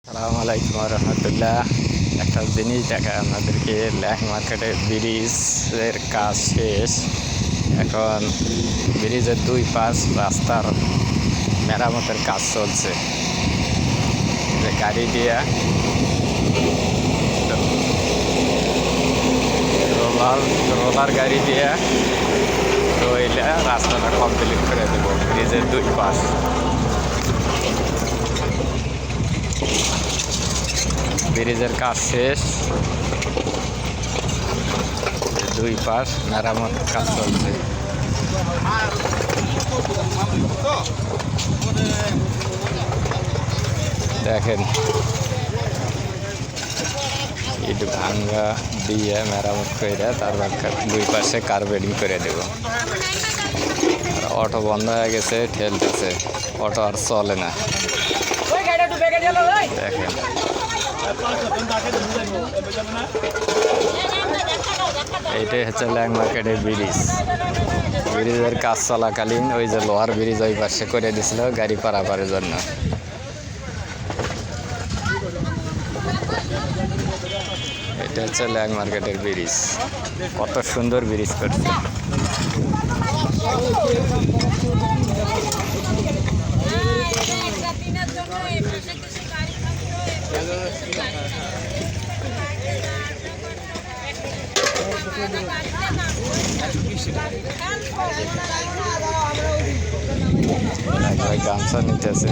আসসালামু আলাইকুম রহমতুল্লাহ। একটা জিনিস দেখায় আপনাদেরকে, ল্যাক মার্কেটে ব্রিজের কাজ শেষ। এখন ব্রিজের দুই পাশ রাস্তার মেরামতের কাজ চলছে। গাড়ি দিয়ে রোলার গাড়ি দিয়ে রইলে রাস্তাটা কমপ্লিট করে দেবো ব্রিজের দুই পাশ। ব্রিজের কাজ শেষ, দুই পাশ মেরামত কাজ চলছে। দেখেন ইট ভাঙ্গা দিয়ে মেরামত করে তারপর দুই পাশে কার্পেটিং করে দেব। আর অটো বন্ধ হয়ে গেছে, ঠেলতেছে, অটো আর চলে না। দেখেন এইটাই হচ্ছে ল্যাক মার্কেটের ব্রিজ। ব্রিজের কাজ চলাকালীন ওই যে লোহার ব্রিজ ওই পাশে করে দিছিল গাড়ি পারাপারের জন্য। এটা হচ্ছে ল্যাক মার্কেটের ব্রিজ। কত সুন্দর ব্রিজ করছে। গামছা নিতেছে।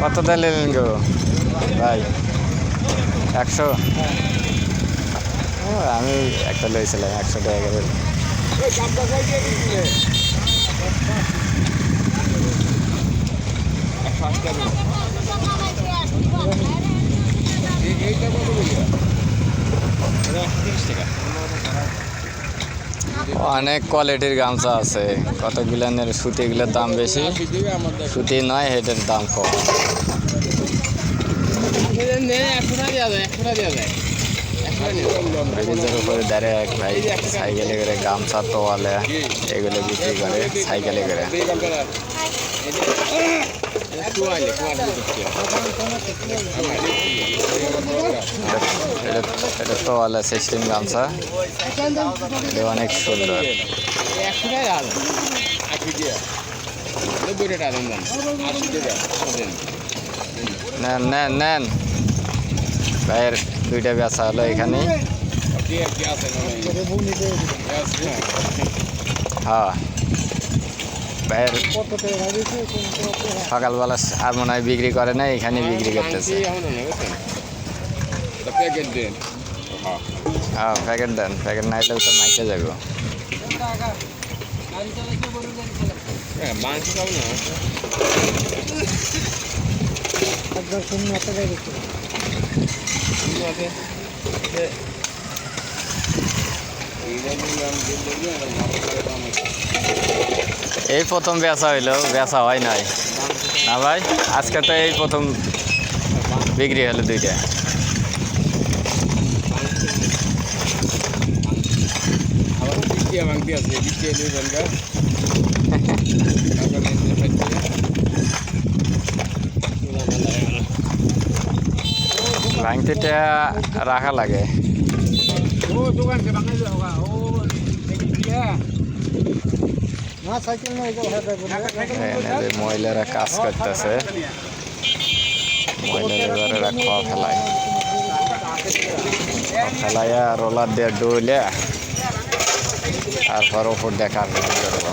কত দিলেন গো ভাই? 100? আমি একটা লইছিলাম 100 টাকা করে। অনেক কোয়ালিটির গামছা আছে, কতগুলানের সুতিগুলোর দাম বেশি, সুতি নয় হেটের দাম কম। ব্রিজের উপরে দাঁড়িয়ে এক ভাই সাইকেলে করে গামছা তোয়ালে এগুলো বিক্রি করে সাইকেলে করে। এটা তোয়ালে সিস্টেম গামছা, এটা অনেক সুন্দর। নেন নেন নেন ভাইয়ের দুইটা বেচা হলো এখানে। হ্যাঁ ভাইয়ের সকালবেলা আর মনে হয় বিক্রি করে না, এখানে বিক্রি করতেছে। হ্যাঁ প্যাকেট দেন, প্যাকেট না হলে তো মাইকে যাবো। এই প্রথম বেচা হইলো, বেচা হয় নাই না ভাই? আজকে তো এই প্রথম বিক্রি হলো দুইটা। ভাঙতিটা রাখা লাগে। মহিলারা কাজ করতেছে, মহিলারা খাওয়া ফেলায়, ফেলাইয়া রোলার দিয়ে ডুলে তারপর ওপর দিয়ে কার্পেটিং করবো।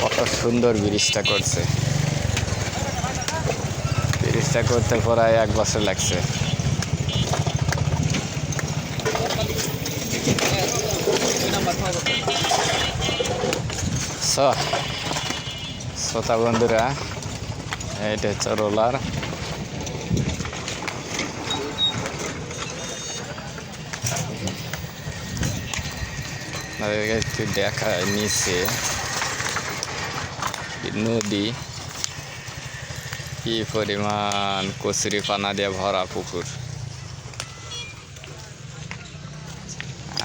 কত সুন্দর ব্রিজটা করছে। ব্রিজটা করতে প্রায় 1 বছর লাগছে। শ্রোতা বন্ধুরা, এটা হচ্ছে রোলার। একটু দেখায় নিচে নদী, কি পরিমাণ কচুরি পানা দিয়ে ভরা পুকুর।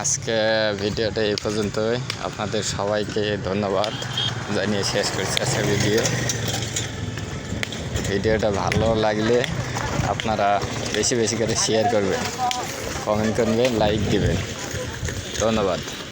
আজকে ভিডিওটা এই পর্যন্তই। আপনাদের সবাইকে ধন্যবাদ জানিয়ে শেষ করছি আজকের ভিডিওটা ভালো লাগলে আপনারা বেশি বেশি করে শেয়ার করবেন, কমেন্ট করবেন, লাইক দিবেন। ধন্যবাদ।